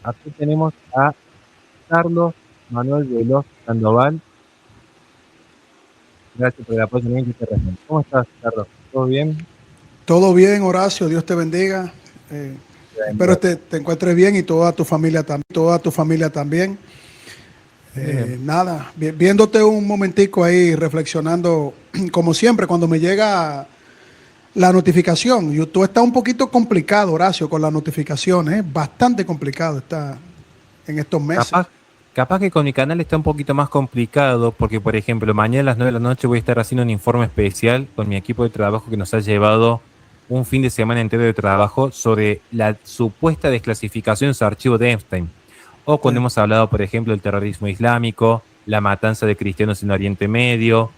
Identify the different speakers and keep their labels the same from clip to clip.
Speaker 1: Aquí tenemos a Carlos Manuel Veloz Sandoval. Gracias por el apoyo en este resumen. ¿Cómo estás, Carlos? ¿Todo bien?
Speaker 2: Todo bien, Horacio, Dios te bendiga. Espero te encuentres bien y toda tu familia también.
Speaker 1: Muy bien.
Speaker 2: Nada, viéndote un momentico ahí reflexionando, como siempre, cuando me llega la notificación. YouTube está un poquito complicado, Horacio, con las notificaciones, bastante complicado está en estos meses.
Speaker 1: Capaz, capaz que con mi canal está un poquito más complicado porque, por ejemplo, mañana a las 9 de la noche voy a estar haciendo un informe especial con mi equipo de trabajo que nos ha llevado un fin de semana entero de trabajo sobre la supuesta desclasificación de su archivo de Epstein. O
Speaker 2: Sí.
Speaker 1: cuando hemos hablado, por ejemplo, del terrorismo islámico, la matanza de cristianos en Oriente Medio,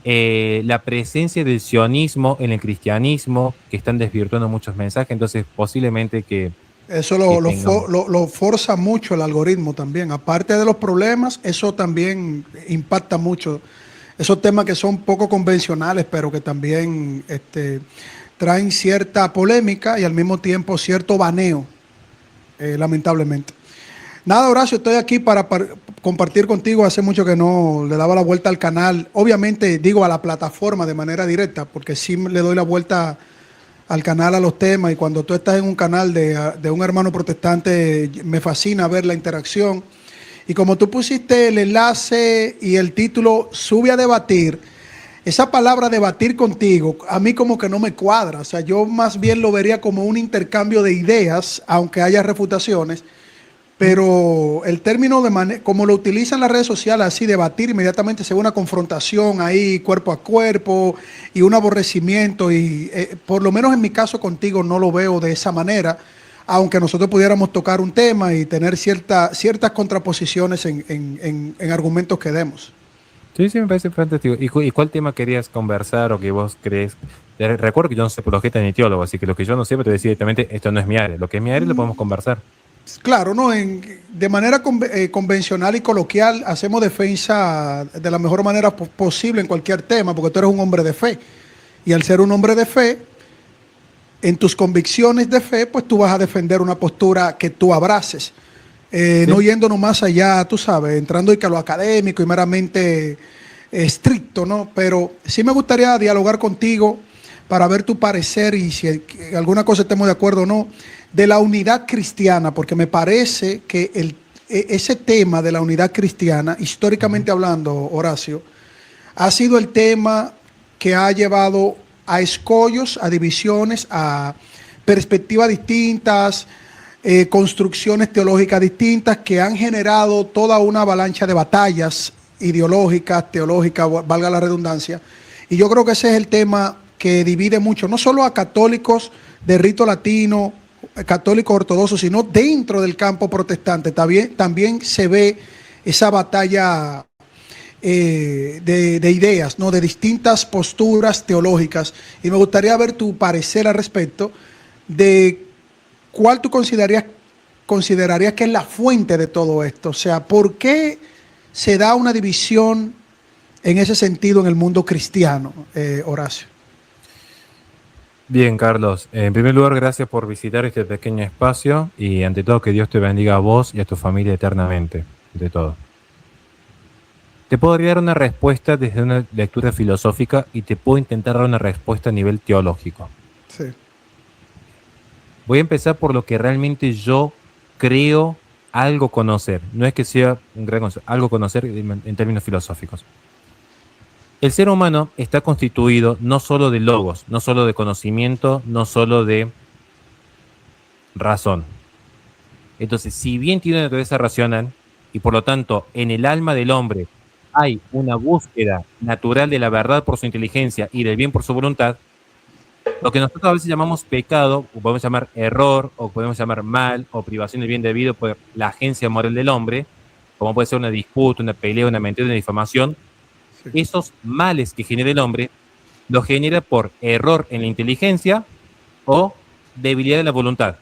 Speaker 1: la presencia del sionismo en el cristianismo, que están desvirtuando muchos mensajes, entonces posiblemente
Speaker 2: Eso
Speaker 1: que tengamos.
Speaker 2: lo forza mucho el algoritmo también. Aparte de los problemas, eso también impacta mucho. Esos temas que son poco convencionales, pero que también traen cierta polémica y al mismo tiempo cierto baneo, lamentablemente. Nada, Horacio, estoy aquí para compartir contigo. Hace mucho que no le daba la vuelta al canal. Obviamente digo a la plataforma de manera directa, porque sí le doy la vuelta al canal, a los temas, y cuando tú estás en un canal de un hermano protestante, me fascina ver la interacción. Y como tú pusiste el enlace y el título, sube a debatir, esa palabra debatir contigo, a mí como que no me cuadra. O sea, yo más bien lo vería como un intercambio de ideas, aunque haya refutaciones, pero el término como lo utilizan las redes sociales, así debatir, inmediatamente se ve una confrontación ahí cuerpo a cuerpo y un aborrecimiento. Y por lo menos en mi caso contigo no lo veo de esa manera, aunque nosotros pudiéramos tocar un tema y tener ciertas contraposiciones en argumentos que demos.
Speaker 1: Sí, sí, me parece fantástico. ¿Y cuál tema querías conversar o que vos crees? Recuerdo que yo no soy apologeta ni teólogo, así que lo que yo no sé, pero te decía directamente, esto no es mi área. Lo que es mi área lo podemos conversar.
Speaker 2: Claro, ¿no? De manera convencional y coloquial hacemos defensa de la mejor manera posible en cualquier tema, porque tú eres un hombre de fe. Y al ser un hombre de fe, en tus convicciones de fe, pues tú vas a defender una postura que tú abraces.
Speaker 1: Sí,
Speaker 2: No yéndonos más allá, tú sabes, entrando y que a lo académico y meramente estricto, ¿no? Pero sí me gustaría dialogar contigo para ver tu parecer y si alguna cosa estemos de acuerdo o no, de la unidad cristiana, porque me parece que ese tema de la unidad cristiana,
Speaker 1: ujú,
Speaker 2: históricamente hablando, Horacio, ha sido el tema que ha llevado a escollos, a divisiones, a perspectivas distintas, construcciones teológicas distintas que han generado toda una avalancha de batallas ideológicas, teológicas, valga la redundancia. Y yo creo que ese es el tema que divide mucho, no solo a católicos de rito latino, católicos ortodoxos, sino dentro del campo protestante. También se ve esa batalla de ideas, ¿no? De distintas posturas teológicas. Y me gustaría ver tu parecer al respecto de cuál tú considerarías que es la fuente de todo esto. O sea, ¿por qué se da una división en ese sentido en el mundo cristiano, Horacio?
Speaker 1: bien, Carlos. En primer lugar, gracias por visitar este pequeño espacio y ante todo que Dios te bendiga a vos y a tu familia eternamente, de todo. Te puedo dar una respuesta desde una lectura filosófica y te puedo intentar dar una respuesta a nivel teológico.
Speaker 2: Sí.
Speaker 1: Voy a empezar por lo que realmente yo creo algo conocer. No es que sea un gran conocimiento, algo conocer en términos filosóficos. El ser humano está constituido no solo de logos, no solo de conocimiento, no solo de razón. Entonces, si bien tiene una naturaleza racional y por lo tanto en el alma del hombre hay una búsqueda natural de la verdad por su inteligencia y del bien por su voluntad, lo que nosotros a veces llamamos pecado, o podemos llamar error, o podemos llamar mal, o privación del bien debido por la agencia moral del hombre, como puede ser una disputa, una pelea, una mentira, una difamación,
Speaker 2: Sí.
Speaker 1: esos males que genera el hombre los genera por error en la inteligencia o debilidad de la voluntad.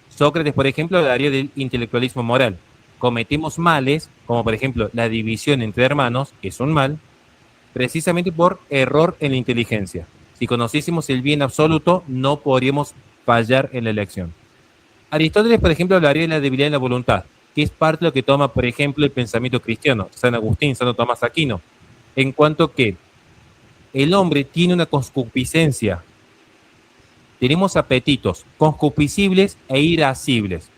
Speaker 1: Sócrates, por ejemplo, hablaría del intelectualismo moral. Cometemos males, como por ejemplo la división entre hermanos, que es un mal, precisamente por error en la inteligencia. Si conociésemos el bien absoluto, no podríamos fallar en la elección. Aristóteles, por ejemplo, hablaría de la debilidad en la voluntad, que es parte de lo que toma, por ejemplo, el pensamiento cristiano, San Agustín, Santo Tomás Aquino, en cuanto que el hombre tiene una concupiscencia, tenemos apetitos concupiscibles e irascibles.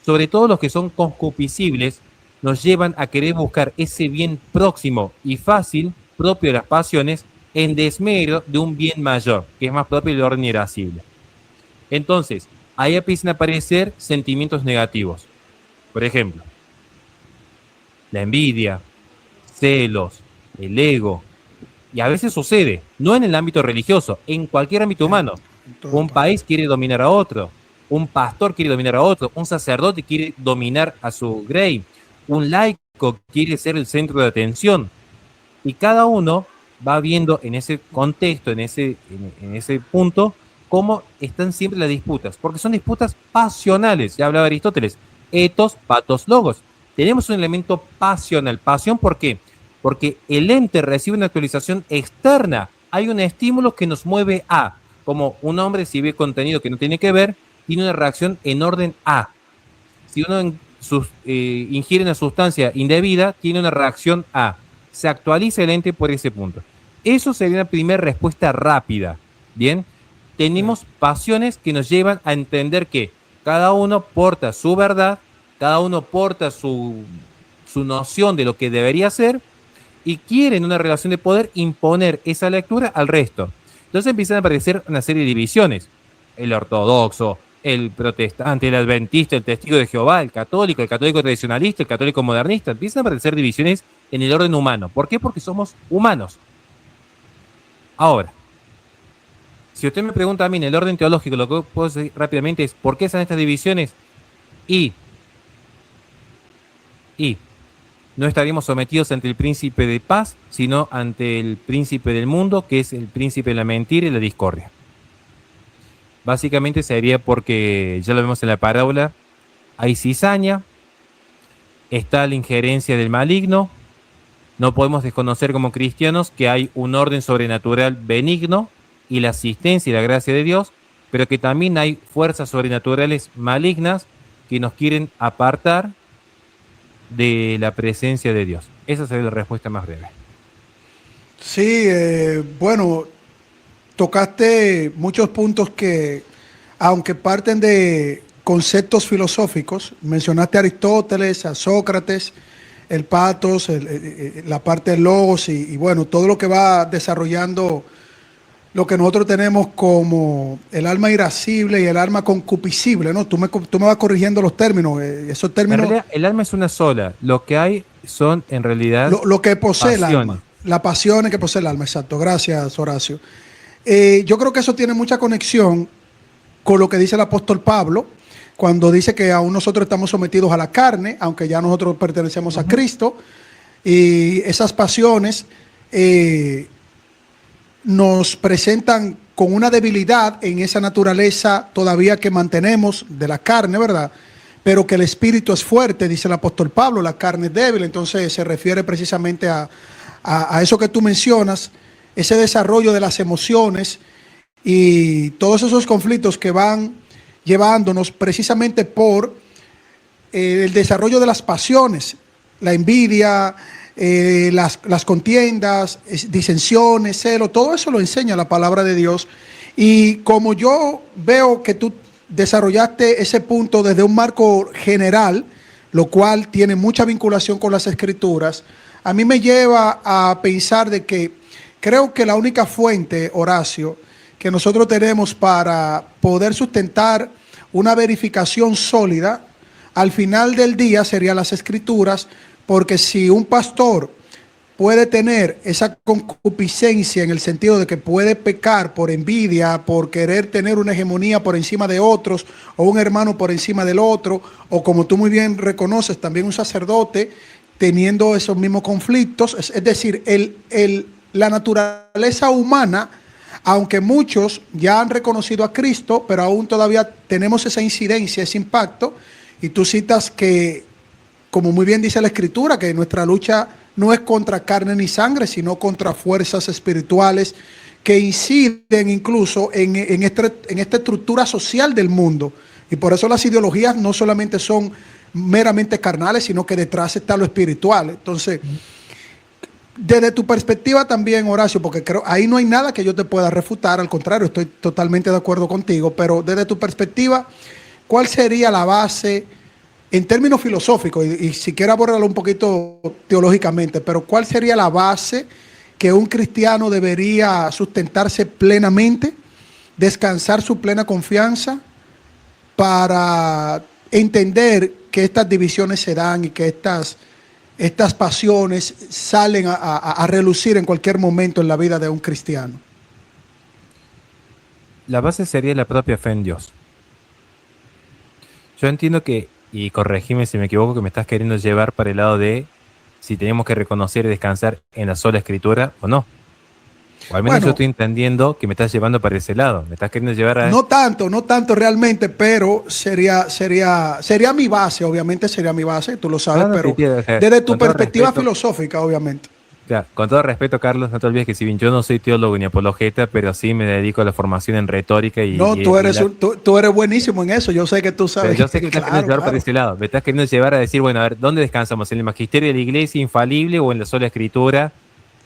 Speaker 1: Sobre todo los que son concupiscibles nos llevan a querer buscar ese bien próximo y fácil, propio de las pasiones, en desmedro de un bien mayor, que es más propio del orden irascible. Entonces, ahí empiezan a aparecer sentimientos negativos. Por ejemplo, la envidia, celos, el ego. Y a veces sucede, no en el ámbito religioso, en cualquier ámbito humano. Un país quiere dominar a otro, un pastor quiere dominar a otro, un sacerdote quiere dominar a su grey, un laico quiere ser el centro de atención. Y cada uno va viendo en ese contexto, en ese punto, cómo están siempre las disputas, porque son disputas pasionales. Ya hablaba Aristóteles, etos, patos, logos. Tenemos un elemento pasional. ¿Pasión por qué? Porque el ente recibe una actualización externa. Hay un estímulo que nos mueve a, como un hombre si ve contenido que no tiene que ver, tiene una reacción en orden A. Si uno ingiere una sustancia indebida, tiene una reacción A. Se actualiza el ente por ese punto. Eso sería una primera respuesta rápida. Bien, tenemos pasiones que nos llevan a entender que cada uno porta su verdad, cada uno porta su noción de lo que debería ser y quiere en una relación de poder imponer esa lectura al resto. Entonces empiezan a aparecer una serie de divisiones. El ortodoxo, el protestante, el adventista, el testigo de Jehová, el católico tradicionalista, el católico modernista. Empiezan a aparecer divisiones en el orden humano. ¿Por qué? Porque somos humanos. Ahora, si usted me pregunta a mí en el orden teológico, lo que puedo decir rápidamente es ¿por qué están estas divisiones? Y no estaríamos sometidos ante el príncipe de paz, sino ante el príncipe del mundo, que es el príncipe de la mentira y la discordia. Básicamente sería porque, ya lo vemos en la parábola, hay cizaña, está la injerencia del maligno, no podemos desconocer como cristianos que hay un orden sobrenatural benigno y la asistencia y la gracia de Dios, pero que también hay fuerzas sobrenaturales malignas que nos quieren apartar de la presencia de Dios. Esa sería la respuesta más breve.
Speaker 2: Sí, bueno, tocaste muchos puntos que, aunque parten de conceptos filosóficos, mencionaste a Aristóteles, a Sócrates, el patos, la parte del logos y bueno, todo lo que va desarrollando lo que nosotros tenemos como el alma irascible y el alma concupiscible, ¿no? Tú me vas corrigiendo los términos, esos términos.
Speaker 1: En realidad, el alma es una sola. Lo que hay son, en realidad,
Speaker 2: lo que posee
Speaker 1: pasiones.
Speaker 2: el alma. Las pasiones que posee el alma, exacto. Gracias, Horacio. Yo creo que eso tiene mucha conexión con lo que dice el apóstol Pablo, cuando dice que aún nosotros estamos sometidos a la carne, aunque ya nosotros pertenecemos a Cristo, y esas pasiones nos presentan con una debilidad en esa naturaleza todavía que mantenemos de la carne, ¿verdad? Pero que el espíritu es fuerte, dice el apóstol Pablo, la carne es débil. Entonces se refiere precisamente a eso que tú mencionas, ese desarrollo de las emociones y todos esos conflictos que van llevándonos precisamente por el desarrollo de las pasiones, la envidia, las contiendas, disensiones, celo, todo eso lo enseña la palabra de Dios. Y como yo veo que tú desarrollaste ese punto desde un marco general, lo cual tiene mucha vinculación con las escrituras, a mí me lleva a pensar de que creo que la única fuente, Horacio, que nosotros tenemos para poder sustentar una verificación sólida, al final del día serían las escrituras, porque si un pastor puede tener esa concupiscencia en el sentido de que puede pecar por envidia, por querer tener una hegemonía por encima de otros, o un hermano por encima del otro, o como tú muy bien reconoces, también un sacerdote teniendo esos mismos conflictos, es decir, la naturaleza humana, aunque muchos ya han reconocido a Cristo, pero aún todavía tenemos esa incidencia, ese impacto, y tú citas que, como muy bien dice la Escritura, que nuestra lucha no es contra carne ni sangre, sino contra fuerzas espirituales que inciden incluso en esta estructura social del mundo, Y por eso las ideologías no solamente son meramente carnales, sino que detrás está lo espiritual. Entonces, desde tu perspectiva también, Horacio, porque creo ahí no hay nada que yo te pueda refutar, al contrario, estoy totalmente de acuerdo contigo, pero desde tu perspectiva, ¿cuál sería la base en términos filosóficos? Y si quieres abordarlo un poquito teológicamente, pero ¿cuál sería la base que un cristiano debería sustentarse plenamente, descansar su plena confianza para entender que estas divisiones se dan y que estas pasiones salen a relucir en cualquier momento en la vida de un cristiano?
Speaker 1: La base sería la propia fe en Dios. Yo entiendo que, y corregime si me equivoco, que me estás queriendo llevar para el lado de si tenemos que reconocer y descansar en la sola escritura o no. O al menos yo
Speaker 2: Bueno,
Speaker 1: estoy entendiendo que me estás llevando para ese lado. Me estás queriendo llevar a...
Speaker 2: no tanto realmente, pero sería mi base, obviamente sería mi base, tú lo sabes,
Speaker 1: No, no,
Speaker 2: pero
Speaker 1: o sea,
Speaker 2: desde tu
Speaker 1: con todo
Speaker 2: perspectiva
Speaker 1: respeto,
Speaker 2: filosófica, obviamente.
Speaker 1: claro, con todo respeto, Carlos, no te olvides que si bien yo no soy teólogo ni apologeta, pero sí me dedico a la formación en retórica
Speaker 2: No, tú eres buenísimo en eso, yo sé que tú
Speaker 1: pero
Speaker 2: sabes.
Speaker 1: yo sé que me estás queriendo
Speaker 2: Claro,
Speaker 1: llevar para
Speaker 2: claro.
Speaker 1: ese lado. Me estás queriendo llevar a decir, bueno, a ver, ¿dónde descansamos? ¿En el magisterio de la iglesia infalible o en la sola escritura?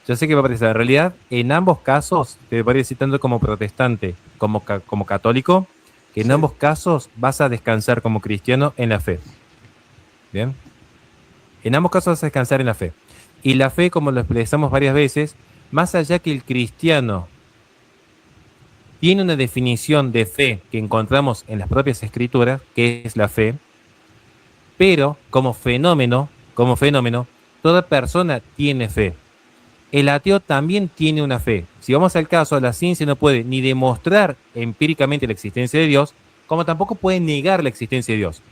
Speaker 1: Yo sé que va a parecer. En realidad, en ambos casos, te voy a decir tanto como protestante como católico, que en
Speaker 2: Sí.
Speaker 1: ambos casos vas a descansar como cristiano en la fe. ¿Bien? En ambos casos vas a descansar en la fe. Y la fe, como lo expresamos varias veces, más allá que el cristiano tiene una definición de fe que encontramos en las propias escrituras, que es la fe, pero como fenómeno, toda persona tiene fe. El ateo también tiene una fe. Si vamos al caso, la ciencia no puede ni demostrar empíricamente la existencia de Dios, como tampoco puede negar la existencia de Dios.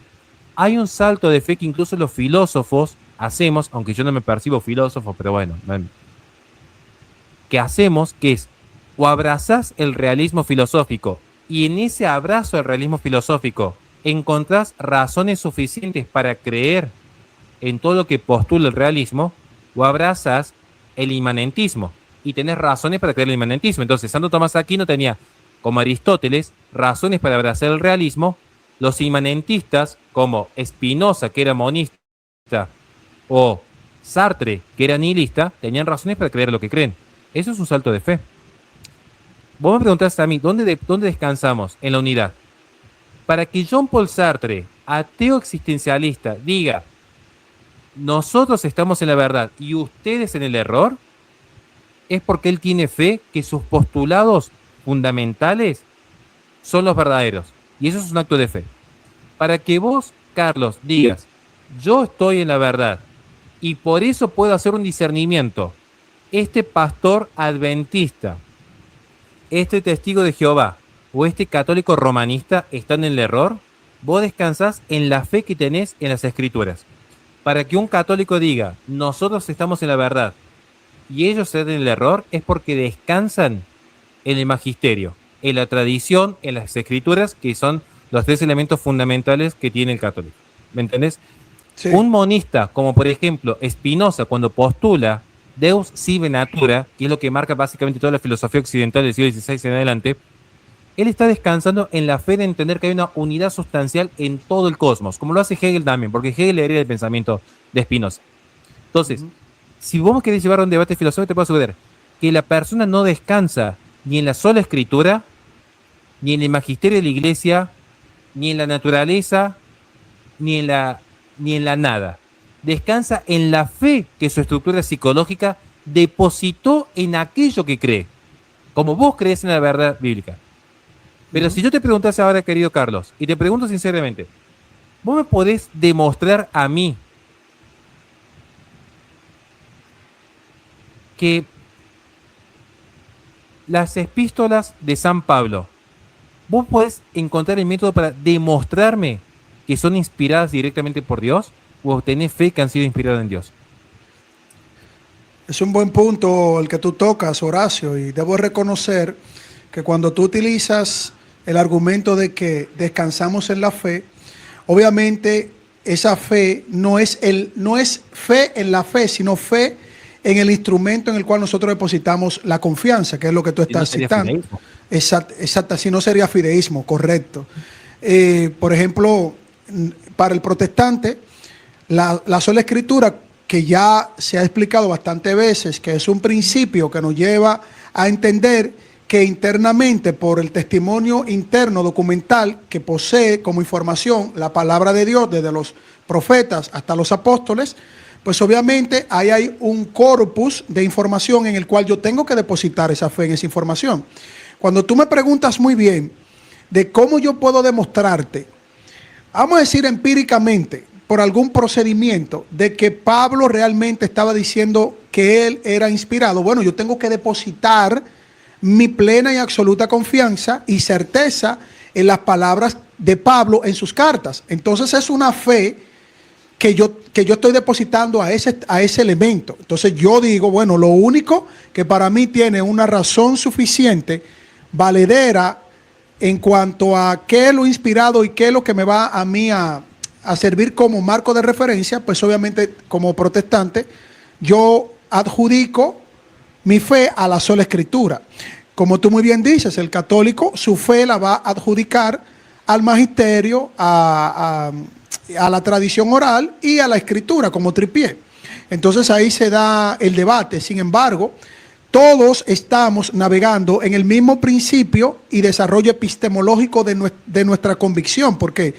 Speaker 1: Hay un salto de fe que incluso los filósofos hacemos, aunque yo no me percibo filósofo, pero bueno, que hacemos, que es o abrazás el realismo filosófico y en ese abrazo al realismo filosófico encontrás razones suficientes para creer en todo lo que postula el realismo, o abrazas el inmanentismo y tenés razones para creer el inmanentismo. Entonces, Santo Tomás de Aquino tenía, como Aristóteles, razones para abrazar el realismo. Los inmanentistas, como Spinoza, que era monista, o Sartre, que era nihilista, tenían razones para creer lo que creen. Eso es un salto de fe. Vos me preguntaste a mí, ¿dónde descansamos? En la unidad. Para que Jean Paul Sartre, ateo existencialista, diga, nosotros estamos en la verdad y ustedes en el error, es porque él tiene fe que sus postulados fundamentales son los verdaderos. Y eso es un acto de fe. Para que vos, Carlos, digas, yo estoy en la verdad y por eso puedo hacer un discernimiento. Este pastor adventista, este testigo de Jehová o este católico romanista están en el error, vos descansás en la fe que tenés en las escrituras. Para que un católico diga, nosotros estamos en la verdad y ellos están en el error, es porque descansan en el magisterio, en la tradición, en las escrituras, que son los tres elementos fundamentales que tiene el católico. ¿Me entendés?
Speaker 2: Sí.
Speaker 1: Un monista, como por ejemplo Spinoza, cuando postula Deus sive natura, que es lo que marca básicamente toda la filosofía occidental del siglo XVI en adelante, él está descansando en la fe de entender que hay una unidad sustancial en todo el cosmos, como lo hace Hegel también, porque Hegel hereda el pensamiento de Spinoza. Entonces, si vos querés llevar un debate filosófico, te puedo asegurar que la persona no descansa ni en la sola escritura, ni en el magisterio de la iglesia, ni en la naturaleza, ni en la nada. Descansa en la fe que su estructura psicológica depositó en aquello que cree, como vos crees en la verdad bíblica. Pero si yo te preguntase ahora, querido Carlos, y te pregunto sinceramente, ¿vos me podés demostrar a mí que las epístolas de San Pablo, vos podés encontrar el método para demostrarme que son inspiradas directamente por Dios, o tenés fe que han sido inspiradas en Dios?
Speaker 2: Es un buen punto el que tú tocas, Horacio, y debo reconocer que cuando tú utilizas el argumento de que descansamos en la fe, obviamente esa fe no es fe en la fe, sino fe en el instrumento en el cual nosotros depositamos la confianza, que es lo que tú estás citando. Exacto, si no sería fideísmo, correcto. Por ejemplo, para el protestante, la sola escritura, que ya se ha explicado bastantes veces, que es un principio que nos lleva a entender que internamente, por el testimonio interno documental que posee como información la palabra de Dios, desde los profetas hasta los apóstoles, pues obviamente ahí hay un corpus de información en el cual yo tengo que depositar esa fe en esa información. Cuando tú me preguntas muy bien de cómo yo puedo demostrarte, vamos a decir empíricamente, por algún procedimiento, de que Pablo realmente estaba diciendo que él era inspirado, bueno, yo tengo que depositar mi plena y absoluta confianza y certeza en las palabras de Pablo en sus cartas. Entonces es una fe que yo estoy depositando a ese elemento. Entonces yo digo, bueno, lo único que para mí tiene una razón suficiente, valedera, en cuanto a qué es lo inspirado y qué es lo que me va a mí a servir como marco de referencia, pues obviamente como protestante, yo adjudico mi fe a la sola escritura. Como tú muy bien dices, el católico su fe la va a adjudicar al magisterio, a la tradición oral y a la escritura como tripié. Entonces ahí se da el debate. Sin embargo, todos estamos navegando en el mismo principio y desarrollo epistemológico de nuestra convicción, porque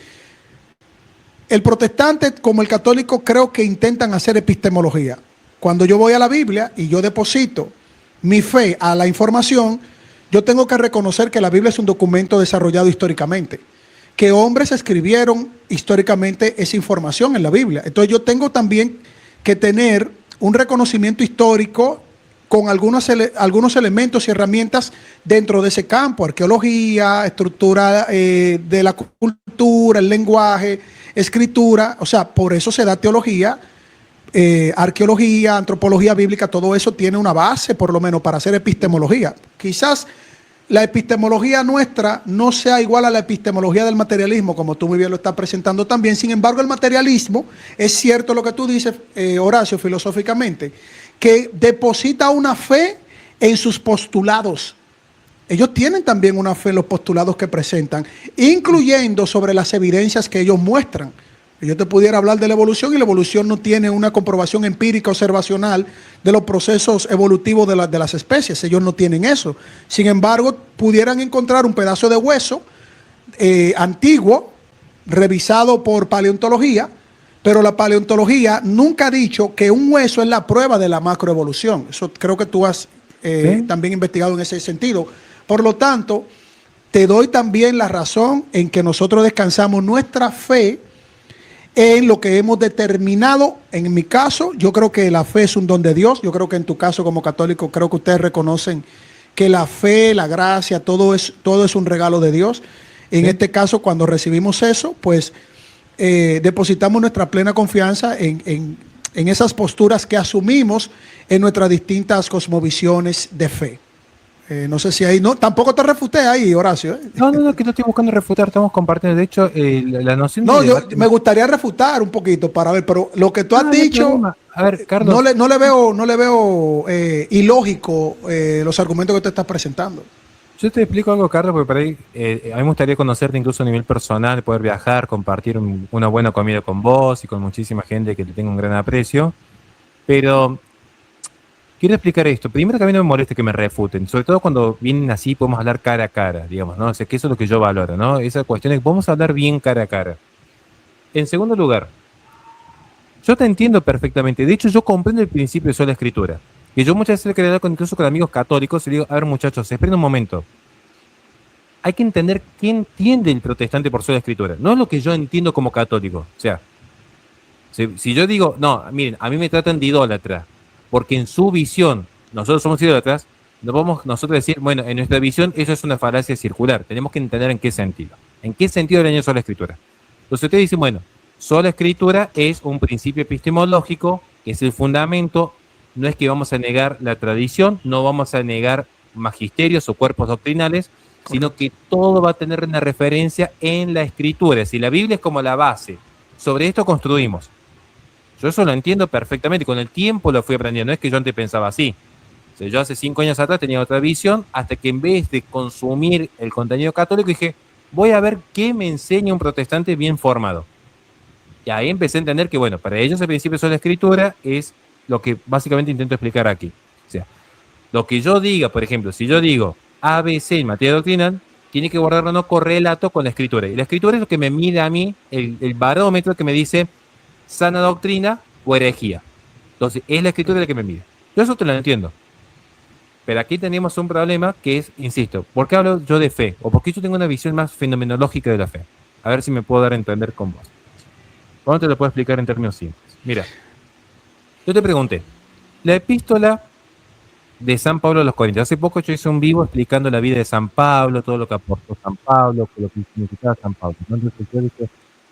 Speaker 2: el protestante como el católico creo que intentan hacer epistemología. Cuando yo voy a la Biblia y yo deposito mi fe a la información, yo tengo que reconocer que la Biblia es un documento desarrollado históricamente, que hombres escribieron históricamente esa información en la Biblia. Entonces yo tengo también que tener un reconocimiento histórico con algunos elementos y herramientas dentro de ese campo: arqueología, estructura de la cultura, el lenguaje, escritura. O sea, por eso se da teología, arqueología, antropología bíblica. Todo eso tiene una base, por lo menos, para hacer epistemología. Quizás la epistemología nuestra no sea igual a la epistemología del materialismo, como tú muy bien lo estás presentando también. Sin embargo, el materialismo, es cierto lo que tú dices, Horacio, filosóficamente, que deposita una fe en sus postulados. Ellos tienen también una fe en los postulados que presentan, incluyendo sobre las evidencias que ellos muestran. Yo te pudiera hablar de la evolución, y la evolución no tiene una comprobación empírica observacional de los procesos evolutivos de las especies. Ellos no tienen eso. Sin embargo, pudieran encontrar un pedazo de hueso antiguo, revisado por paleontología, pero la paleontología nunca ha dicho que un hueso es la prueba de la macroevolución. Eso creo que tú has también investigado en ese sentido. Por lo tanto, te doy también la razón en que nosotros descansamos nuestra fe en lo que hemos determinado. En mi caso, yo creo que la fe es un don de Dios. Yo creo que en tu caso como católico, creo que ustedes reconocen que la fe, la gracia, todo es un regalo de Dios. En este caso, cuando recibimos eso, pues depositamos nuestra plena confianza en esas posturas que asumimos en nuestras distintas cosmovisiones de fe. No sé si ahí, no, tampoco te refuté ahí, Horacio.
Speaker 1: No, que no estoy buscando refutar, estamos compartiendo. De hecho, la noción de
Speaker 2: No,
Speaker 1: debate...
Speaker 2: yo me gustaría refutar un poquito para ver, pero lo que tú has dicho,
Speaker 1: a ver, Carlos,
Speaker 2: no le veo ilógico los argumentos que te estás presentando.
Speaker 1: yo te explico algo, Carlos, porque por ahí a mí me gustaría conocerte incluso a nivel personal, poder viajar, compartir una buena comida con vos y con muchísima gente que te tenga un gran aprecio. Pero quiero explicar esto. Primero, que a mí no me molesta que me refuten, sobre todo cuando vienen así, podemos hablar cara a cara, digamos, ¿no? O sea, que eso es lo que yo valoro, ¿no? Esa cuestión de que podemos hablar bien cara a cara. En segundo lugar, yo te entiendo perfectamente. De hecho, yo comprendo el principio de sola escritura. Que yo muchas veces he querido hablar incluso con amigos católicos y digo, a ver, muchachos, esperen un momento. Hay que entender qué entiende el protestante por sola escritura. No es lo que yo entiendo como católico. O sea, si yo digo, no, miren, a mí me tratan de idólatra, porque en su visión, nosotros somos idólatras, no podemos nosotros decir, bueno, en nuestra visión eso es una falacia circular. Tenemos que entender en qué sentido. ¿En qué sentido el año sola escritura? Entonces ustedes dicen, bueno, sola escritura es un principio epistemológico, que es el fundamento. No es que vamos a negar la tradición, no vamos a negar magisterios o cuerpos doctrinales, sino que todo va a tener una referencia en la escritura. Si la Biblia es como la base, sobre esto construimos. Yo eso lo entiendo perfectamente, con el tiempo lo fui aprendiendo, no es que yo antes pensaba así. O sea, yo hace 5 años atrás tenía otra visión, hasta que en vez de consumir el contenido católico dije, voy a ver qué me enseña un protestante bien formado. Y ahí empecé a entender que, bueno, para ellos el principio de la escritura es lo que básicamente intento explicar aquí. O sea, lo que yo diga, por ejemplo, si yo digo ABC en materia doctrinal, tiene que guardar o no correlato con la escritura. Y la escritura es lo que me mide a mí, el barómetro que me dice sana doctrina o herejía. Entonces, es la escritura la que me mide. Yo eso te lo entiendo. Pero aquí tenemos un problema que es, insisto, ¿por qué hablo yo de fe? O porque yo tengo una visión más fenomenológica de la fe. A ver si me puedo dar a entender con vos. ¿Cómo te lo puedo explicar en términos simples? Mira, yo te pregunté, la epístola de San Pablo a los Corintios. Hace poco yo hice un vivo explicando la vida de San Pablo, todo lo que aportó San Pablo, lo que significaba San Pablo, ¿no? Entonces yo dije, es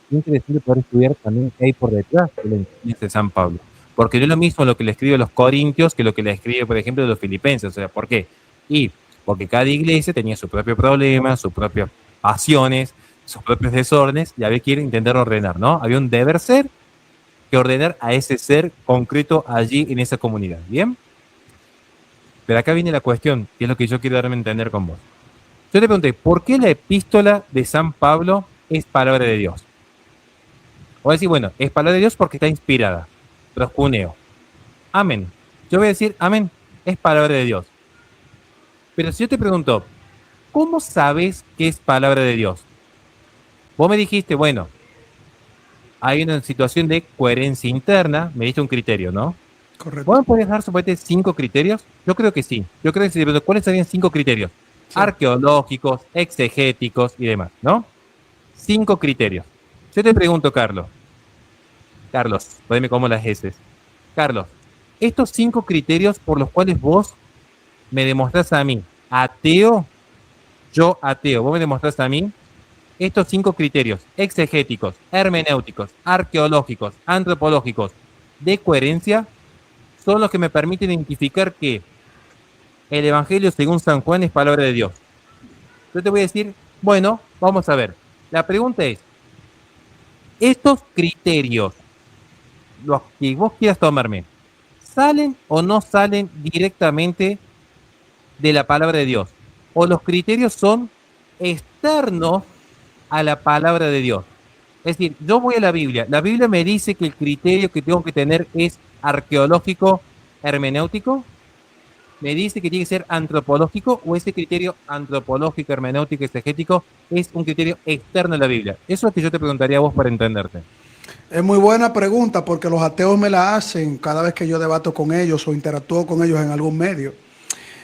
Speaker 1: interesante poder estudiar también qué hay por detrás de la enseñanza de San Pablo. Porque no es lo mismo lo que le escribe a los Corintios que lo que le escribe, por ejemplo, a los Filipenses. O sea, ¿por qué? Y porque cada iglesia tenía su propio problema, sus propias pasiones, sus propios desórdenes, y había que intentar ordenar, ¿no? Había un deber ser que ordenar a ese ser concreto allí en esa comunidad, ¿bien? Pero acá viene la cuestión, que es lo que yo quiero darme a entender con vos. Yo te pregunté, ¿por qué la epístola de San Pablo es palabra de Dios? Voy a decir, bueno, es palabra de Dios porque está inspirada. Proscuneo. Amén. Yo voy a decir, amén, es palabra de Dios. Pero si yo te pregunto, ¿cómo sabes que es palabra de Dios? Vos me dijiste, bueno, hay una situación de coherencia interna, me diste un criterio, ¿no?
Speaker 2: Correcto.
Speaker 1: ¿Vos me podés dar, suponete, 5 criterios? Yo creo que sí. Yo creo que sí. Pero ¿cuáles serían 5 criterios? Sí. Arqueológicos, exegéticos y demás, ¿no? 5 criterios. Yo te pregunto, Carlos, poneme como las S. Carlos, estos 5 criterios por los cuales vos me demostrás a mí, ateo, yo ateo, vos me demostrás a mí, estos 5 criterios, exegéticos, hermenéuticos, arqueológicos, antropológicos, de coherencia, son los que me permiten identificar que el Evangelio según San Juan es palabra de Dios. Yo te voy a decir, bueno, vamos a ver. La pregunta es, estos criterios, los que vos quieras tomarme, ¿salen o no salen directamente de la palabra de Dios? ¿O los criterios son externos a la palabra de Dios? Es decir, yo voy a la Biblia me dice que el criterio que tengo que tener es arqueológico, hermenéutico, me dice que tiene que ser antropológico, o ese criterio antropológico, hermenéutico, exegético es un criterio externo a la Biblia. Eso es lo que yo te preguntaría a vos para entenderte.
Speaker 2: Es muy buena pregunta porque los ateos me la hacen cada vez que yo debato con ellos o interactúo con ellos en algún medio.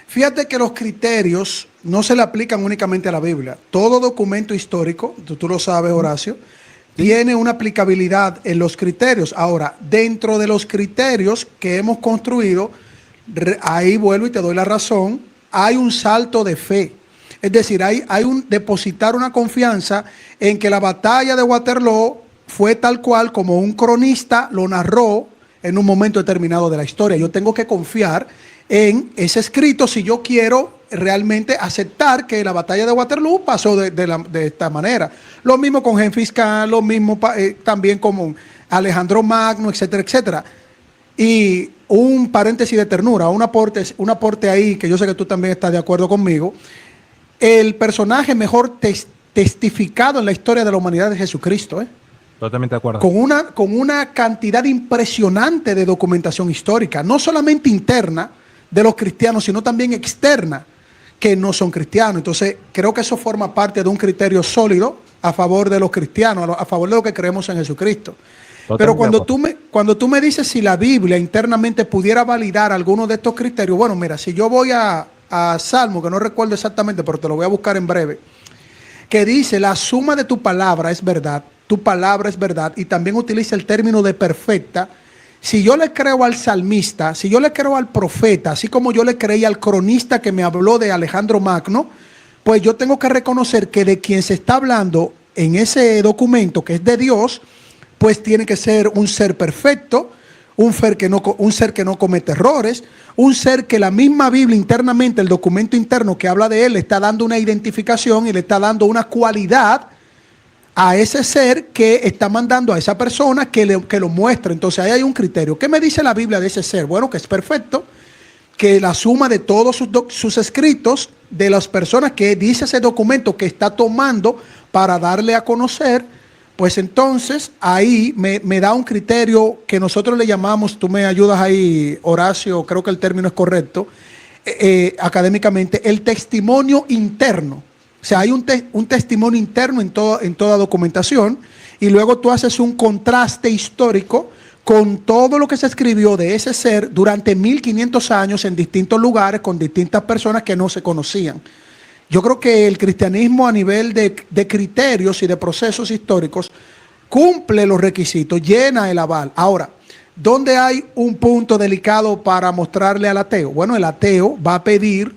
Speaker 2: Fíjate que los criterios no se le aplican únicamente a la Biblia. Todo documento histórico, tú lo sabes, Horacio, tiene una aplicabilidad en los criterios. Ahora, dentro de los criterios que hemos construido, ahí vuelvo y te doy la razón, hay un salto de fe. Es decir, hay un depositar una confianza en que la batalla de Waterloo fue tal cual como un cronista lo narró en un momento determinado de la historia. Yo tengo que confiar en ese escrito si yo quiero realmente aceptar que la batalla de Waterloo pasó de esta manera. Lo mismo con Genghis Khan, lo mismo también como Alejandro Magno, etcétera, etcétera. Y un paréntesis de ternura, un aporte ahí, que yo sé que tú también estás de acuerdo conmigo. El personaje mejor testificado en la historia de la humanidad es Jesucristo,
Speaker 1: Totalmente de acuerdo.
Speaker 2: Con una cantidad impresionante de documentación histórica, no solamente interna de los cristianos, sino también externa, que no son cristianos. Entonces, creo que eso forma parte de un criterio sólido a favor de los cristianos, a favor de lo que creemos en Jesucristo. Pero cuando tú me dices si la Biblia internamente pudiera validar alguno de estos criterios, bueno, mira, si yo voy a Salmo, que no recuerdo exactamente, pero te lo voy a buscar en breve, que dice, la suma de tu palabra es verdad, tu palabra es verdad, y también utiliza el término de perfecta. Si yo le creo al salmista, si yo le creo al profeta, así como yo le creí al cronista que me habló de Alejandro Magno, pues yo tengo que reconocer que de quien se está hablando en ese documento, que es de Dios, pues tiene que ser un ser perfecto, un ser que no comete errores, un ser que la misma Biblia internamente, el documento interno que habla de él, le está dando una identificación y le está dando una cualidad a ese ser que está mandando a esa persona que lo muestre. Entonces ahí hay un criterio. ¿Qué me dice la Biblia de ese ser? Bueno, que es perfecto, que la suma de todos sus escritos, de las personas que dice ese documento que está tomando para darle a conocer, pues entonces ahí me da un criterio que nosotros le llamamos, tú me ayudas ahí, Horacio, creo que el término es correcto, académicamente, el testimonio interno. O sea, hay un testimonio interno en toda documentación, y luego tú haces un contraste histórico con todo lo que se escribió de ese ser durante 1500 años en distintos lugares con distintas personas que no se conocían. Yo creo que el cristianismo a nivel de criterios y de procesos históricos cumple los requisitos, llena el aval. Ahora, ¿dónde hay un punto delicado para mostrarle al ateo? Bueno, el ateo va a pedir,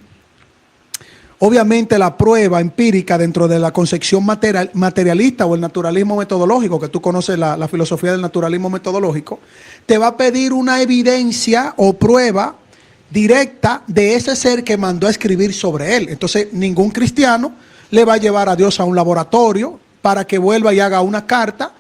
Speaker 2: obviamente, la prueba empírica dentro de la concepción materialista o el naturalismo metodológico, que tú conoces la filosofía del naturalismo metodológico, te va a pedir una evidencia o prueba directa de ese ser que mandó a escribir sobre él. Entonces, ningún cristiano le va a llevar a Dios a un laboratorio para que vuelva y haga una carta.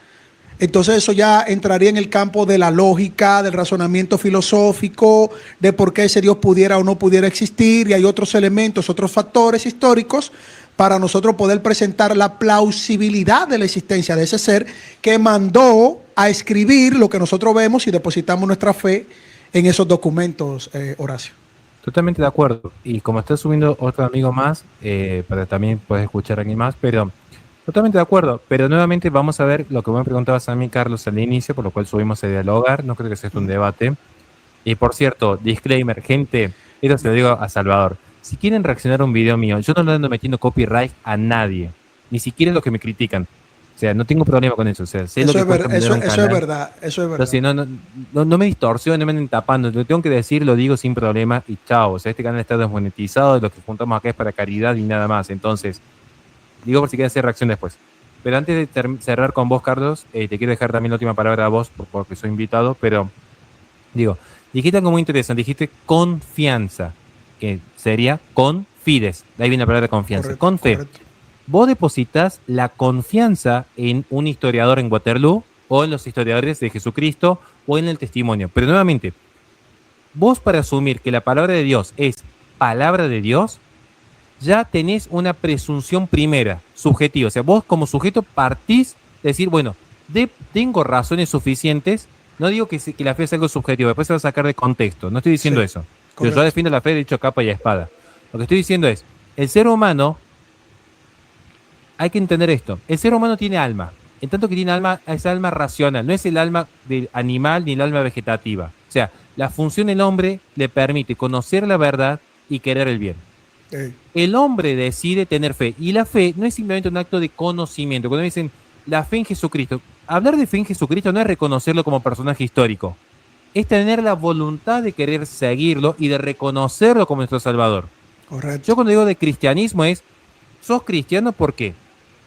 Speaker 2: Entonces eso ya entraría en el campo de la lógica, del razonamiento filosófico, de por qué ese Dios pudiera o no pudiera existir, y hay otros elementos, otros factores históricos para nosotros poder presentar la plausibilidad de la existencia de ese ser que mandó a escribir lo que nosotros vemos y depositamos nuestra fe en esos documentos, Horacio.
Speaker 1: Totalmente de acuerdo. Y como está subiendo otro amigo más, para también puedes escuchar a alguien más, pero totalmente de acuerdo. Pero nuevamente vamos a ver lo que me preguntabas a mí, Carlos, al inicio, por lo cual subimos a dialogar. No creo que sea esto un debate. Y por cierto, disclaimer, gente, esto se lo digo a Salvador. Si quieren reaccionar a un video mío, yo no le ando metiendo copyright a nadie, ni siquiera los que me critican. O sea, no tengo problema con eso. O sea, sé
Speaker 2: eso,
Speaker 1: lo que
Speaker 2: es,
Speaker 1: cuesta
Speaker 2: eso,
Speaker 1: un
Speaker 2: eso
Speaker 1: canal.
Speaker 2: es verdad, eso es verdad.
Speaker 1: Entonces, no me distorsionen, no me anden tapando. Lo tengo que decir, lo digo sin problema y chao. O sea, este canal está desmonetizado, lo que juntamos acá es para caridad y nada más. Entonces, digo por si quieren hacer reacción después. Pero antes de cerrar con vos, Carlos, te quiero dejar también la última palabra a vos, porque soy invitado, pero digo, dijiste algo muy interesante, dijiste confianza, que sería confides. De ahí viene la palabra confianza.
Speaker 2: Correcto,
Speaker 1: con fe.
Speaker 2: correcto.
Speaker 1: Vos depositas la confianza en un historiador en Waterloo, o en los historiadores de Jesucristo, o en el testimonio. Pero nuevamente, vos para asumir que la palabra de Dios es palabra de Dios, ya tenés una presunción primera, subjetiva. O sea, vos como sujeto partís de decir, bueno, tengo razones suficientes. No digo que la fe es algo subjetivo, después se va a sacar de contexto. No estoy diciendo eso. Yo defiendo la fe, de hecho, capa y espada. Lo que estoy diciendo es, el ser humano, hay que entender esto, el ser humano tiene alma. En tanto que tiene alma, es alma racional, no es el alma del animal ni el alma vegetativa. O sea, la función del hombre le permite conocer la verdad y querer el bien. El hombre decide tener fe, y la fe no es simplemente un acto de conocimiento. Cuando dicen la fe en Jesucristo, hablar de fe en Jesucristo no es reconocerlo como personaje histórico, es tener la voluntad de querer seguirlo y de reconocerlo como nuestro Salvador.
Speaker 2: Correcto.
Speaker 1: Yo cuando digo de cristianismo es, sos cristiano porque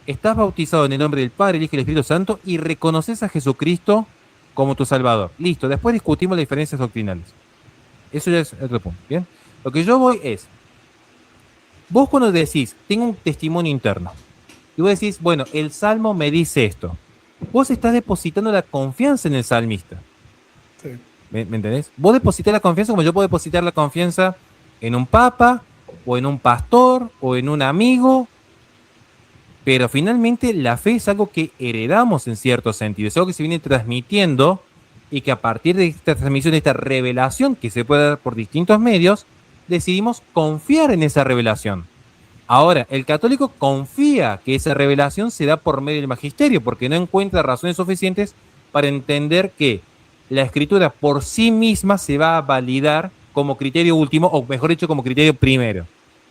Speaker 1: estás bautizado en el nombre del Padre, el Hijo y el Espíritu Santo y reconoces a Jesucristo como tu Salvador. Listo, después discutimos las diferencias doctrinales. Eso ya es otro punto, ¿bien? Lo que yo voy es, vos cuando decís, tengo un testimonio interno, y vos decís, bueno, el Salmo me dice esto, vos estás depositando la confianza en el salmista.
Speaker 2: Sí.
Speaker 1: ¿Me entendés? Vos depositas la confianza como yo puedo depositar la confianza en un papa, o en un pastor, o en un amigo, pero finalmente la fe es algo que heredamos en cierto sentido, es algo que se viene transmitiendo y que a partir de esta transmisión, de esta revelación que se puede dar por distintos medios, decidimos confiar en esa revelación. Ahora, el católico confía que esa revelación se da por medio del magisterio, porque no encuentra razones suficientes para entender que la escritura por sí misma se va a validar como criterio último, o mejor dicho, como criterio primero.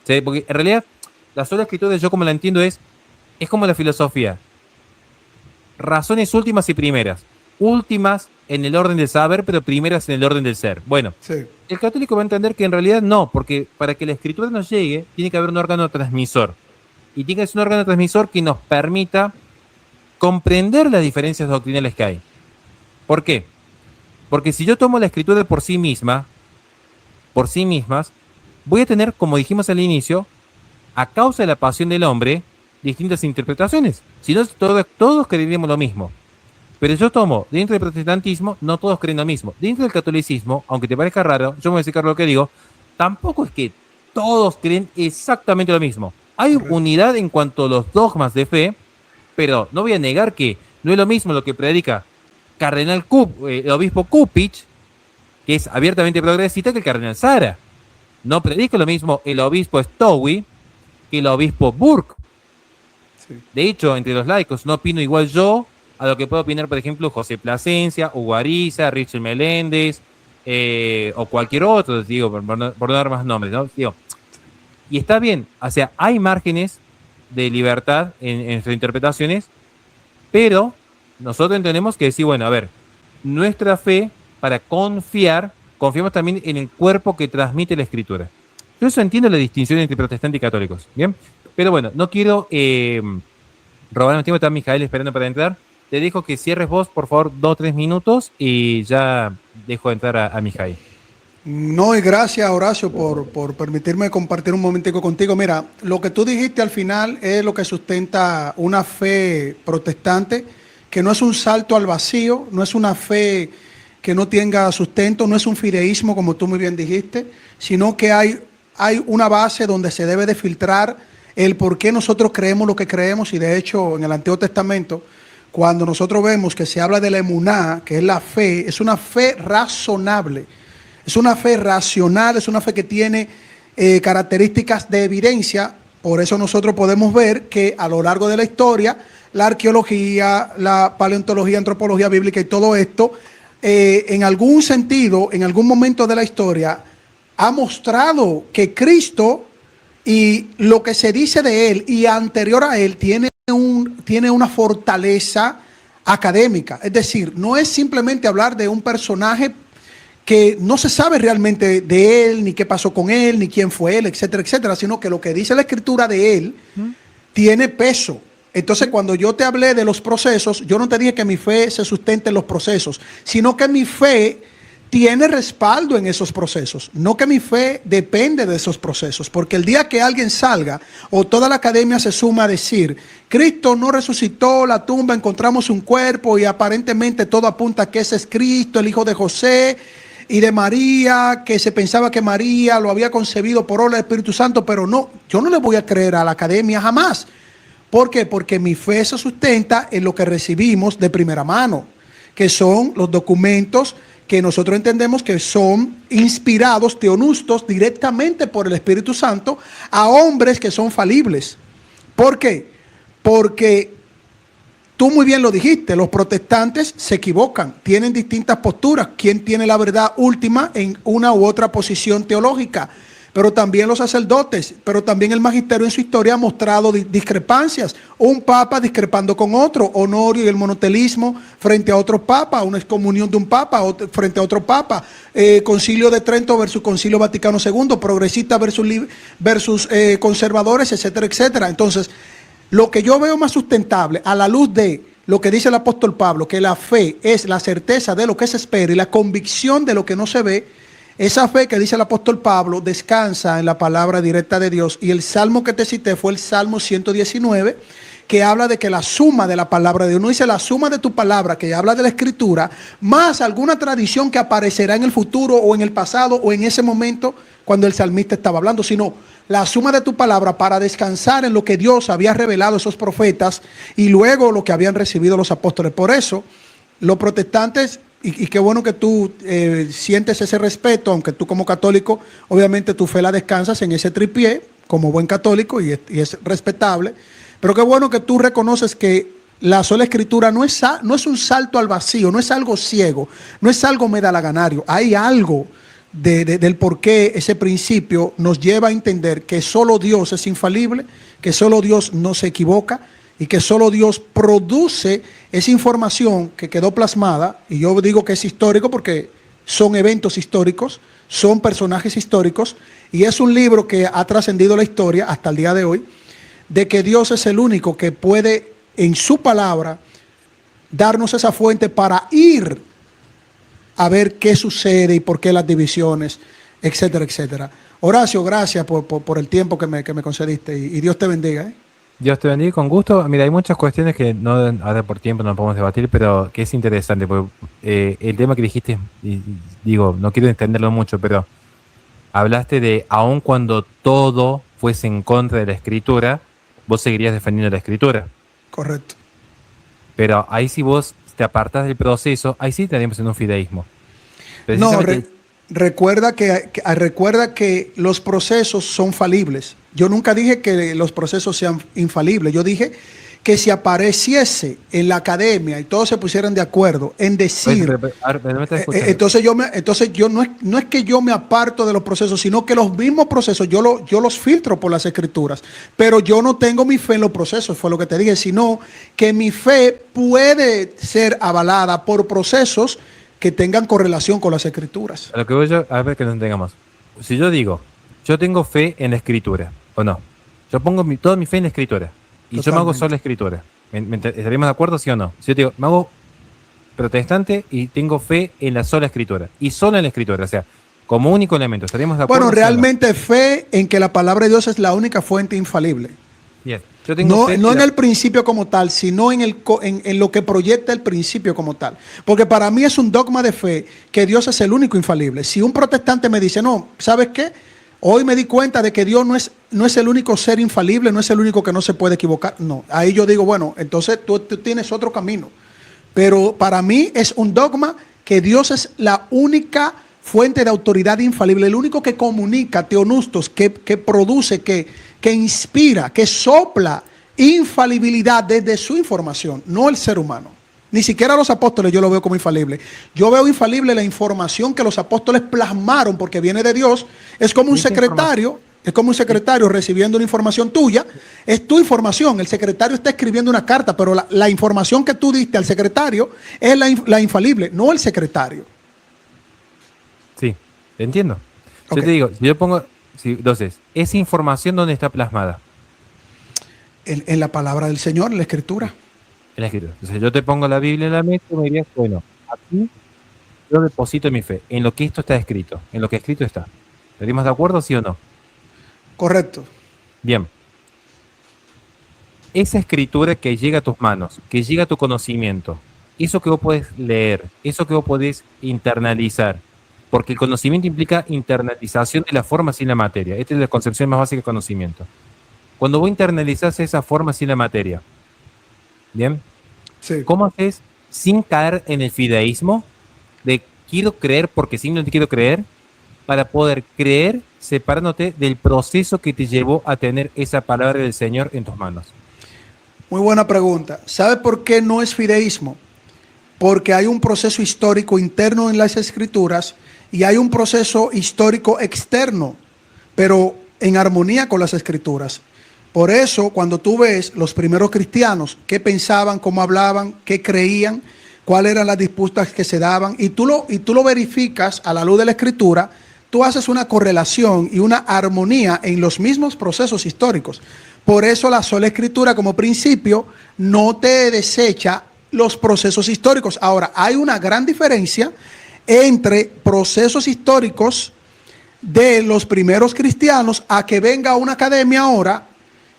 Speaker 1: ¿Sí? Porque en realidad, la sola escritura, yo como la entiendo, es como la filosofía. Razones últimas y primeras. Últimas en el orden del saber, pero primeras en el orden del ser. Bueno,
Speaker 2: Sí.
Speaker 1: el católico va a entender que en realidad no, porque para que la escritura nos llegue, tiene que haber un órgano transmisor. Y tiene que ser un órgano transmisor que nos permita comprender las diferencias doctrinales que hay. ¿Por qué? Porque si yo tomo la escritura por sí misma, por sí mismas, voy a tener, como dijimos al inicio, a causa de la pasión del hombre, distintas interpretaciones. Si no, todos creeríamos lo mismo. Pero yo tomo, dentro del protestantismo, no todos creen lo mismo. Dentro del catolicismo, aunque te parezca raro, yo me voy a decir lo que digo, tampoco es que todos creen exactamente lo mismo. Hay
Speaker 2: Correcto.
Speaker 1: unidad en cuanto a los dogmas de fe, pero no voy a negar que no es lo mismo lo que predica el obispo Cupich, que es abiertamente progresista, que el cardenal Sara. No predica lo mismo el obispo Stowe que el obispo Burke.
Speaker 2: Sí.
Speaker 1: De hecho, entre los laicos no opino igual yo a lo que puede opinar, por ejemplo, José Plasencia, Hugo Ariza, Richard Meléndez, o cualquier otro, digo, por no dar más nombres, ¿no? Digo, y está bien, o sea, hay márgenes de libertad en sus interpretaciones, pero nosotros tenemos que decir, bueno, a ver, nuestra fe, para confiar, confiamos también en el cuerpo que transmite la escritura. Yo eso entiendo la distinción entre protestantes y católicos, ¿bien? Pero bueno, no quiero robar un tiempo, está Mijael esperando para entrar. Te dejo que cierres vos, por favor, 2 o 3 minutos y ya dejo entrar a Mijael.
Speaker 2: No, y gracias, Horacio, por permitirme compartir un momentico contigo. Mira, lo que tú dijiste al final es lo que sustenta una fe protestante, que no es un salto al vacío, no es una fe que no tenga sustento, no es un fideísmo, como tú muy bien dijiste, sino que hay una base donde se debe de filtrar el por qué nosotros creemos lo que creemos. Y de hecho, en el Antiguo Testamento, cuando nosotros vemos que se habla de la emuná, que es la fe, es una fe razonable. Es una fe racional, es una fe que tiene características de evidencia. Por eso nosotros podemos ver que a lo largo de la historia, la arqueología, la paleontología, antropología bíblica y todo esto, en algún sentido, en algún momento de la historia, ha mostrado que Cristo y lo que se dice de él y anterior a él tiene una fortaleza académica. Es decir, no es simplemente hablar de un personaje que no se sabe realmente de él, ni qué pasó con él, ni quién fue él, etcétera, etcétera, sino que lo que dice la escritura de él tiene peso. Entonces, cuando yo te hablé de los procesos, yo no te dije que mi fe se sustente en los procesos, sino que mi fe tiene respaldo en esos procesos, no que mi fe depende de esos procesos, porque el día que alguien salga o toda la academia se suma a decir, Cristo no resucitó, la tumba, encontramos un cuerpo y aparentemente todo apunta a que ese es Cristo, el hijo de José y de María, que se pensaba que María lo había concebido por obra del Espíritu Santo, pero no, yo no le voy a creer a la academia jamás. ¿Por qué? Porque mi fe se sustenta en lo que recibimos de primera mano, que son los documentos que nosotros entendemos que son inspirados, teonustos, directamente por el Espíritu Santo a hombres que son falibles. ¿Por qué? Porque tú muy bien lo dijiste, los protestantes se equivocan, tienen distintas posturas. ¿Quién tiene la verdad última en una u otra posición teológica? Pero también los sacerdotes, pero también el magisterio en su historia ha mostrado discrepancias. Un papa discrepando con otro, Honorio y el monotelismo frente a otro papa, una excomunión de un papa frente a otro papa, Concilio de Trento versus Concilio Vaticano II, progresistas versus conservadores, etcétera, etcétera. Entonces, lo que yo veo más sustentable a la luz de lo que dice el apóstol Pablo, que la fe es la certeza de lo que se espera y la convicción de lo que no se ve. Esa fe que dice el apóstol Pablo descansa en la palabra directa de Dios. Y el salmo que te cité fue el Salmo 119, que habla de que la suma de la palabra de Dios, no dice la suma de tu palabra, que habla de la escritura, más alguna tradición que aparecerá en el futuro o en el pasado o en ese momento cuando el salmista estaba hablando, sino la suma de tu palabra para descansar en lo que Dios había revelado a esos profetas y luego lo que habían recibido los apóstoles. Por eso, los protestantes, y qué bueno que tú sientes ese respeto, aunque tú como católico, obviamente tu fe la descansas en ese tripié, como buen católico, y es respetable, pero qué bueno que tú reconoces que la sola escritura no es un salto al vacío, no es algo ciego, no es algo medalaganario, hay algo del por qué ese principio nos lleva a entender que solo Dios es infalible, que solo Dios no se equivoca, y que solo Dios produce esa información que quedó plasmada, y yo digo que es histórico porque son eventos históricos, son personajes históricos, y es un libro que ha trascendido la historia hasta el día de hoy, de que Dios es el único que puede en su palabra darnos esa fuente para ir a ver qué sucede y por qué las divisiones, etcétera, etcétera. Horacio, gracias por el tiempo que me concediste y Dios te bendiga, ¿eh?
Speaker 1: Dios te bendiga, con gusto. Mira, hay muchas cuestiones que no ahora por tiempo no podemos debatir, pero que es interesante, porque el tema que dijiste, digo, no quiero entenderlo mucho, pero hablaste de aun cuando todo fuese en contra de la escritura, vos seguirías defendiendo la escritura.
Speaker 2: Correcto.
Speaker 1: Pero ahí si vos te apartas del proceso, ahí sí estaríamos en un fideísmo.
Speaker 2: No,
Speaker 1: Precisamente,
Speaker 2: recuerda que los procesos son falibles. Yo nunca dije que los procesos sean infalibles. Yo dije que si apareciese en la academia y todos se pusieran de acuerdo en decir,
Speaker 1: pero me estás escuchando.
Speaker 2: entonces yo no es que yo me aparto de los procesos, sino que los mismos procesos yo los filtro por las escrituras. Pero yo no tengo mi fe en los procesos, fue lo que te dije, sino que mi fe puede ser avalada por procesos que tengan correlación con las escrituras.
Speaker 1: A lo que voy yo, a ver que nos entendamos. Si yo digo, yo tengo fe en la escritura, o no, yo pongo toda mi fe en la escritura, y yo me hago
Speaker 2: Totalmente.
Speaker 1: solo la escritura. ¿Estaríamos de acuerdo, sí o no? Si yo digo, me hago protestante y tengo fe en la sola escritura, y solo en la escritura, o sea, como único elemento, ¿estaríamos de acuerdo?
Speaker 2: Bueno,
Speaker 1: ¿Sí o no?
Speaker 2: realmente fe en que la palabra de Dios es la única fuente infalible.
Speaker 1: Bien, yo tengo fe
Speaker 2: No en
Speaker 1: la-
Speaker 2: el principio como tal, sino en lo que proyecta el principio como tal. Porque para mí es un dogma de fe que Dios es el único infalible. Si un protestante me dice, no, ¿sabes qué? Hoy me di cuenta de que Dios no es el único ser infalible, no es el único que no se puede equivocar. No, ahí yo digo, bueno, entonces tú tienes otro camino. Pero para mí es un dogma que Dios es la única fuente de autoridad infalible, el único que comunica, teonustos, que produce, que inspira, que sopla infalibilidad desde su información, no el ser humano. Ni siquiera los apóstoles yo lo veo como infalible. Yo veo infalible la información que los apóstoles plasmaron porque viene de Dios. Es como un secretario. Es como un secretario recibiendo una información tuya, es tu información, el secretario está escribiendo una carta, pero la información que tú diste al secretario es la infalible, no el secretario.
Speaker 1: Sí, te entiendo. Yo
Speaker 2: Ok.
Speaker 1: te digo, si yo pongo, entonces, esa información, ¿dónde está plasmada?
Speaker 2: En la palabra del Señor, en la escritura.
Speaker 1: En la escritura. Entonces yo te pongo la Biblia en la mesa y me dirías, bueno, aquí yo deposito mi fe, en lo que esto está escrito, en lo que escrito está. ¿Estaríamos de acuerdo, sí o no?
Speaker 2: Correcto.
Speaker 1: Bien. Esa escritura que llega a tus manos, que llega a tu conocimiento, eso que vos podés leer, eso que vos podés internalizar, porque el conocimiento implica internalización de la forma sin la materia. Esta es la concepción más básica de conocimiento. Cuando vos internalizás esa forma sin la materia, ¿bien?
Speaker 2: Sí.
Speaker 1: ¿Cómo haces sin caer en el fideísmo de quiero creer porque simplemente quiero creer, para poder creer separándote del proceso que te llevó a tener esa palabra del Señor en tus manos?
Speaker 2: Muy buena pregunta. ¿Sabe por qué no es fideísmo? Porque hay un proceso histórico interno en las escrituras y hay un proceso histórico externo, pero en armonía con las escrituras. Por eso, cuando tú ves los primeros cristianos, qué pensaban, cómo hablaban, qué creían, cuáles eran las disputas que se daban, y tú lo verificas a la luz de la escritura, tú haces una correlación y una armonía en los mismos procesos históricos. Por eso la sola escritura como principio no te desecha los procesos históricos. Ahora, hay una gran diferencia entre procesos históricos de los primeros cristianos a que venga una academia ahora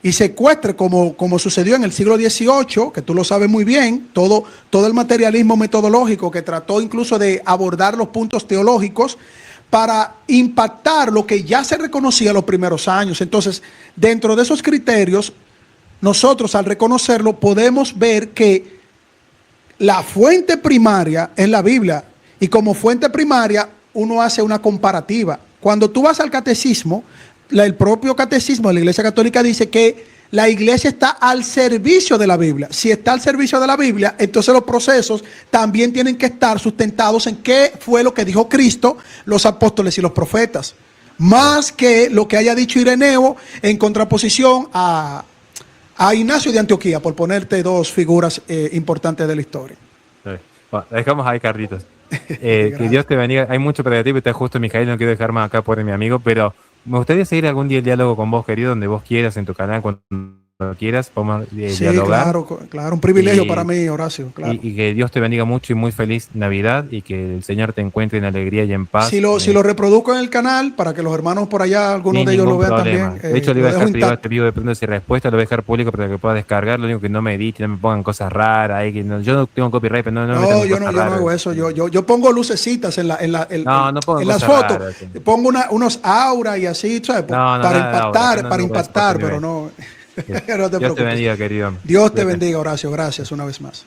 Speaker 2: y secuestre, como sucedió en el siglo XVIII, que tú lo sabes muy bien, todo el materialismo metodológico que trató incluso de abordar los puntos teológicos para impactar lo que ya se reconocía en los primeros años. Entonces, dentro de esos criterios, nosotros al reconocerlo podemos ver que la fuente primaria es la Biblia, y como fuente primaria uno hace una comparativa. Cuando tú vas al catecismo, el propio catecismo de la Iglesia Católica dice que la iglesia está al servicio de la Biblia. Si está al servicio de la Biblia, entonces los procesos también tienen que estar sustentados en qué fue lo que dijo Cristo, los apóstoles y los profetas, más que lo que haya dicho Ireneo en contraposición a Ignacio de Antioquía, por ponerte dos figuras importantes de la historia.
Speaker 1: Bueno, dejamos ahí, Carlitos. Que Dios te bendiga. Hay mucho para ti, pero está justo Mijail, no quiero dejar más acá por mi amigo, pero me gustaría seguir algún día el diálogo con vos, querido, donde vos quieras, en tu canal, cuando quieras, podemos
Speaker 2: Sí,
Speaker 1: dialogar.
Speaker 2: claro, claro, un privilegio
Speaker 1: Y,
Speaker 2: para mí, Horacio, claro.
Speaker 1: y que Dios te bendiga mucho y muy feliz Navidad y que el Señor te encuentre en alegría y en
Speaker 2: Si
Speaker 1: paz.
Speaker 2: lo reproduzco en el canal para que los hermanos por allá, algunos
Speaker 1: Sin
Speaker 2: de ellos lo
Speaker 1: ningún
Speaker 2: vean también,
Speaker 1: problema. De hecho, le iba
Speaker 2: lo
Speaker 1: a
Speaker 2: dejo
Speaker 1: dejar privado este
Speaker 2: intacto.
Speaker 1: video de preguntas y respuestas, lo voy a dejar público para que puedas descargar. Lo único que no me editen, no me pongan cosas raras. Ahí, que yo no tengo copyright, pero no me metan
Speaker 2: No,
Speaker 1: con cosas
Speaker 2: yo no
Speaker 1: raras.
Speaker 2: hago eso. Yo pongo lucecitas
Speaker 1: No, no pongan
Speaker 2: en las
Speaker 1: cosas
Speaker 2: fotos.
Speaker 1: raras.
Speaker 2: Pongo unos auras y así, ¿sabes?
Speaker 1: No, no, nada de ahora. Acá no,
Speaker 2: Para
Speaker 1: no voy a ese
Speaker 2: impactar, pero
Speaker 1: nivel.
Speaker 2: no, no te
Speaker 1: Dios te
Speaker 2: preocupes.
Speaker 1: bendiga, querido.
Speaker 2: Dios te
Speaker 1: Cuídate.
Speaker 2: bendiga, Horacio. Gracias una vez más.